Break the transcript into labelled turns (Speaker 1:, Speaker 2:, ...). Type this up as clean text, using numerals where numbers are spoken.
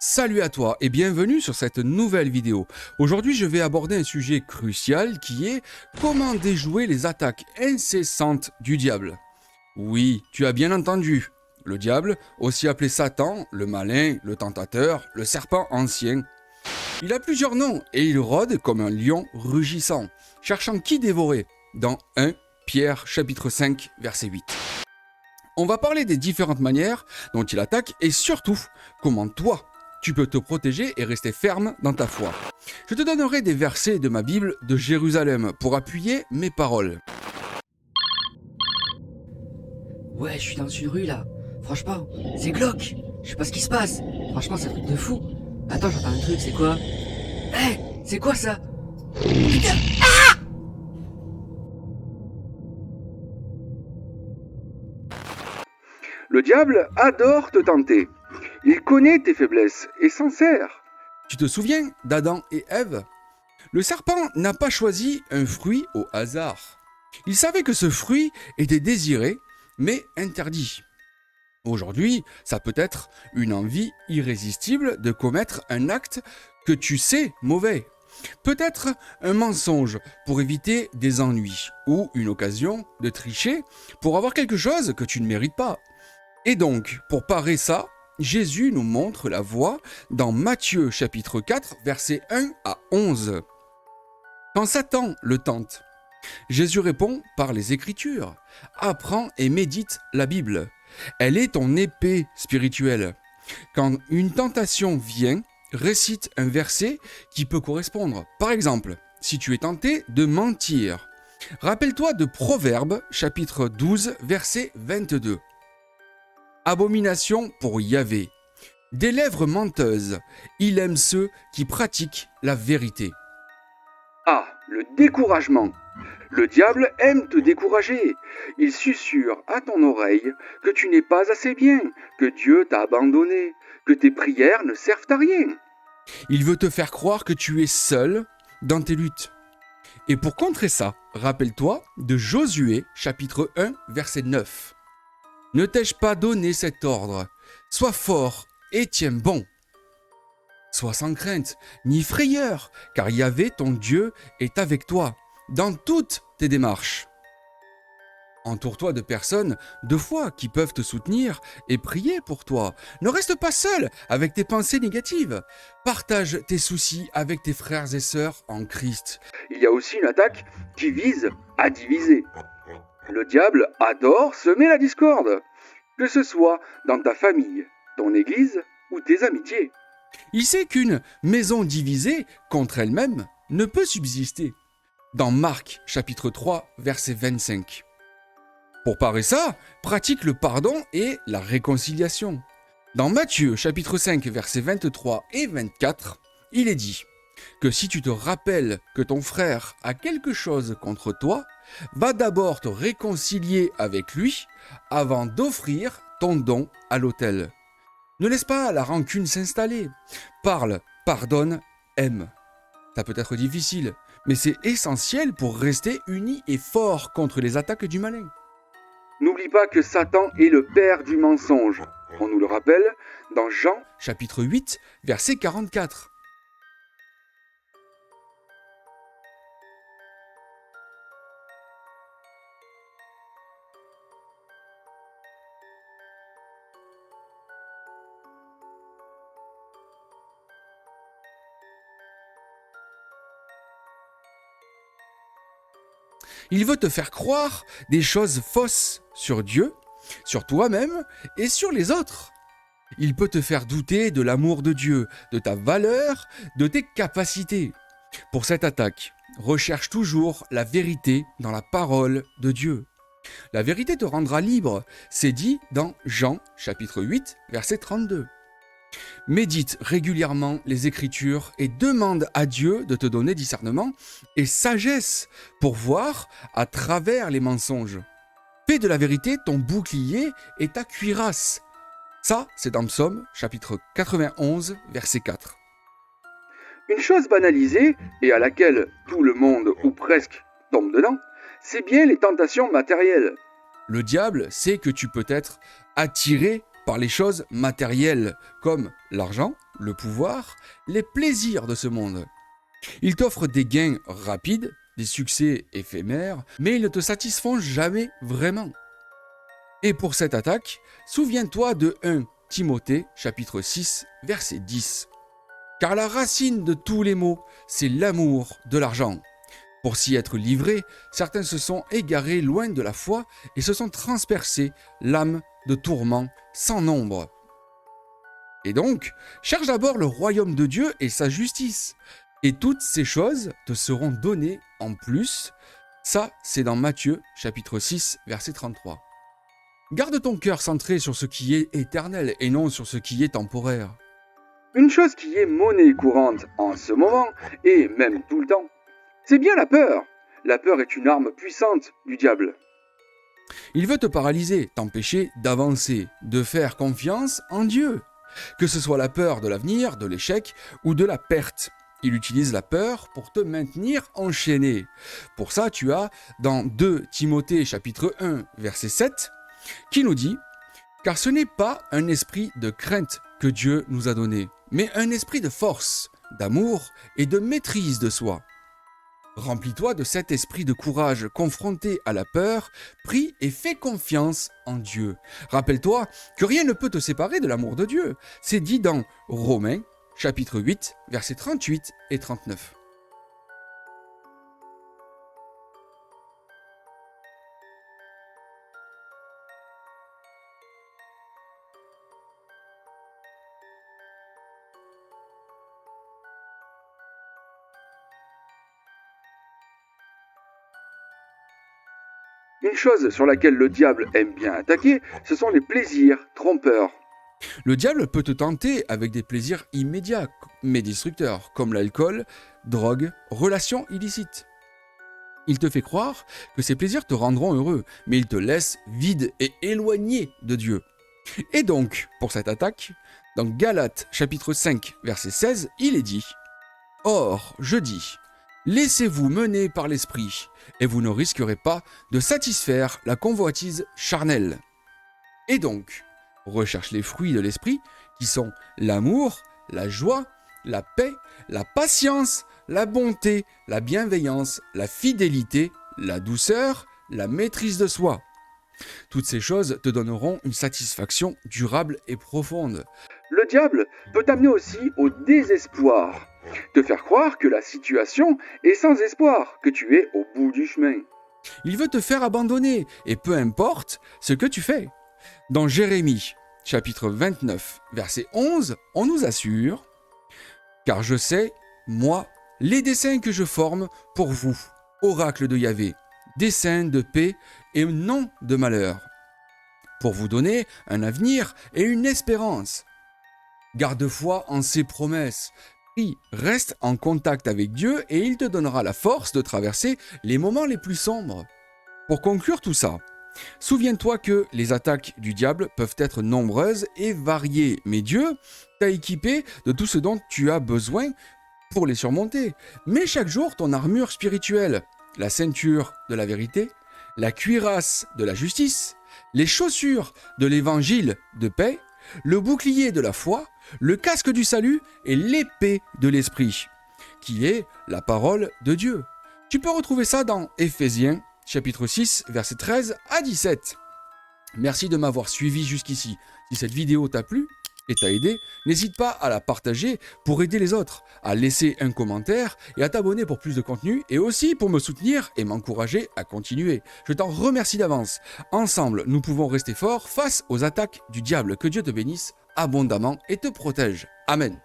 Speaker 1: Salut à toi et bienvenue sur cette nouvelle vidéo. Aujourd'hui, je vais aborder un sujet crucial qui est comment déjouer les attaques incessantes du diable. Oui, tu as bien entendu. Le diable, aussi appelé Satan, le malin, le tentateur, le serpent ancien. Il a plusieurs noms et il rôde comme un lion rugissant, cherchant qui dévorer, dans 1 Pierre chapitre 5 verset 8. On va parler des différentes manières dont il attaque et surtout comment toi, tu peux te protéger et rester ferme dans ta foi. Je te donnerai des versets de ma Bible de Jérusalem pour appuyer mes paroles.
Speaker 2: Ouais, je suis dans une rue là. Franchement, c'est glauque. Je sais pas ce qui se passe. Franchement, c'est un truc de fou. Attends, j'entends un truc, c'est quoi? Hé, c'est quoi ça? Putain.
Speaker 3: Le diable adore te tenter. Il connaît tes faiblesses et s'en sert.
Speaker 1: Tu te souviens d'Adam et Ève? Le serpent n'a pas choisi un fruit au hasard. Il savait que ce fruit était désiré, mais interdit. Aujourd'hui, ça peut être une envie irrésistible de commettre un acte que tu sais mauvais. Peut-être un mensonge pour éviter des ennuis ou une occasion de tricher pour avoir quelque chose que tu ne mérites pas. Et donc, pour parer ça, Jésus nous montre la voie dans Matthieu chapitre 4, versets 1 à 11. Quand Satan le tente, Jésus répond par les Écritures. Apprends et médite la Bible. Elle est ton épée spirituelle. Quand une tentation vient, récite un verset qui peut correspondre. Par exemple, si tu es tenté de mentir, rappelle-toi de Proverbes chapitre 12, verset 22. Abomination pour Yahvé. Des lèvres menteuses, il aime ceux qui pratiquent la vérité.
Speaker 3: Ah, le découragement. Le diable aime te décourager. Il susurre à ton oreille que tu n'es pas assez bien, que Dieu t'a abandonné, que tes prières ne servent à rien.
Speaker 1: Il veut te faire croire que tu es seul dans tes luttes. Et pour contrer ça, rappelle-toi de Josué chapitre 1 verset 9. Ne t'ai-je pas donné cet ordre? Sois fort et tiens bon. Sois sans crainte, ni frayeur, car Yahvé, ton Dieu, est avec toi, dans toutes tes démarches. Entoure-toi de personnes de foi qui peuvent te soutenir et prier pour toi. Ne reste pas seul avec tes pensées négatives. Partage tes soucis avec tes frères et sœurs en Christ.
Speaker 3: Il y a aussi une attaque qui vise à diviser. Le diable adore semer la discorde, que ce soit dans ta famille, ton église ou tes amitiés.
Speaker 1: Il sait qu'une maison divisée contre elle-même ne peut subsister. Dans Marc chapitre 3 verset 25. Pour parer ça, pratique le pardon et la réconciliation. Dans Matthieu chapitre 5 versets 23 et 24, il est dit que si tu te rappelles que ton frère a quelque chose contre toi, va d'abord te réconcilier avec lui avant d'offrir ton don à l'autel. Ne laisse pas la rancune s'installer. Parle, pardonne, aime. Ça peut être difficile, mais c'est essentiel pour rester unis et forts contre les attaques du malin.
Speaker 3: N'oublie pas que Satan est le père du mensonge. On nous le rappelle dans Jean
Speaker 1: Chapitre 8, verset 44. Il veut te faire croire des choses fausses sur Dieu, sur toi-même et sur les autres. Il peut te faire douter de l'amour de Dieu, de ta valeur, de tes capacités. Pour cette attaque, recherche toujours la vérité dans la parole de Dieu. La vérité te rendra libre, c'est dit dans Jean chapitre 8, verset 32. Médite régulièrement les Écritures et demande à Dieu de te donner discernement et sagesse pour voir à travers les mensonges. Fais de la vérité ton bouclier et ta cuirasse. Ça, c'est dans Psaume chapitre 91, verset 4.
Speaker 3: Une chose banalisée et à laquelle tout le monde ou presque tombe dedans, c'est bien les tentations matérielles.
Speaker 1: Le diable sait que tu peux être attiré par les choses matérielles, comme l'argent, le pouvoir, les plaisirs de ce monde. Ils t'offrent des gains rapides, des succès éphémères, mais ils ne te satisfont jamais vraiment. Et pour cette attaque, souviens-toi de 1 Timothée chapitre 6 verset 10. Car la racine de tous les maux, c'est l'amour de l'argent. Pour s'y être livrés, certains se sont égarés loin de la foi et se sont transpercés l'âme de tourments sans nombre. Et donc, cherche d'abord le royaume de Dieu et sa justice, et toutes ces choses te seront données en plus. Ça, c'est dans Matthieu chapitre 6 verset 33. Garde ton cœur centré sur ce qui est éternel et non sur ce qui est temporaire.
Speaker 3: Une chose qui est monnaie courante en ce moment, et même tout le temps, c'est bien la peur. La peur est une arme puissante du diable.
Speaker 1: Il veut te paralyser, t'empêcher d'avancer, de faire confiance en Dieu. Que ce soit la peur de l'avenir, de l'échec ou de la perte. Il utilise la peur pour te maintenir enchaîné. Pour ça, tu as dans 2 Timothée chapitre 1 verset 7 qui nous dit « Car ce n'est pas un esprit de crainte que Dieu nous a donné, mais un esprit de force, d'amour et de maîtrise de soi. Remplis-toi de cet esprit de courage confronté à la peur, prie et fais confiance en Dieu. Rappelle-toi que rien ne peut te séparer de l'amour de Dieu. C'est dit dans Romains, chapitre 8, versets 38 et 39.
Speaker 3: Une chose sur laquelle le diable aime bien attaquer, ce sont les plaisirs trompeurs.
Speaker 1: Le diable peut te tenter avec des plaisirs immédiats, mais destructeurs, comme l'alcool, drogue, relations illicites. Il te fait croire que ces plaisirs te rendront heureux, mais il te laisse vide et éloigné de Dieu. Et donc, pour cette attaque, dans Galates chapitre 5, verset 16, il est dit « Or, je dis, laissez-vous mener par l'esprit, et vous ne risquerez pas de satisfaire la convoitise charnelle. » Et donc, recherche les fruits de l'esprit, qui sont l'amour, la joie, la paix, la patience, la bonté, la bienveillance, la fidélité, la douceur, la maîtrise de soi. Toutes ces choses te donneront une satisfaction durable et profonde.
Speaker 3: Le diable peut t'amener aussi au désespoir, te faire croire que la situation est sans espoir, que tu es au bout du chemin.
Speaker 1: Il veut te faire abandonner, et peu importe ce que tu fais. Dans Jérémie, chapitre 29, verset 11, on nous assure « Car je sais, moi, les desseins que je forme pour vous, oracle de Yahvé, desseins de paix et non de malheur, pour vous donner un avenir et une espérance. Garde foi en ses promesses. Prie, reste en contact avec Dieu et il te donnera la force de traverser les moments les plus sombres. » Pour conclure tout ça, souviens-toi que les attaques du diable peuvent être nombreuses et variées, mais Dieu t'a équipé de tout ce dont tu as besoin pour les surmonter. Mets chaque jour ton armure spirituelle, la ceinture de la vérité, la cuirasse de la justice, les chaussures de l'évangile de paix, le bouclier de la foi, le casque du salut et l'épée de l'esprit, qui est la parole de Dieu. Tu peux retrouver ça dans Éphésiens, chapitre 6, versets 13 à 17. Merci de m'avoir suivi jusqu'ici. Si cette vidéo t'a plu et t'a aidé, n'hésite pas à la partager pour aider les autres, à laisser un commentaire et à t'abonner pour plus de contenu et aussi pour me soutenir et m'encourager à continuer. Je t'en remercie d'avance. Ensemble, nous pouvons rester forts face aux attaques du diable. Que Dieu te bénisse abondamment et te protège. Amen.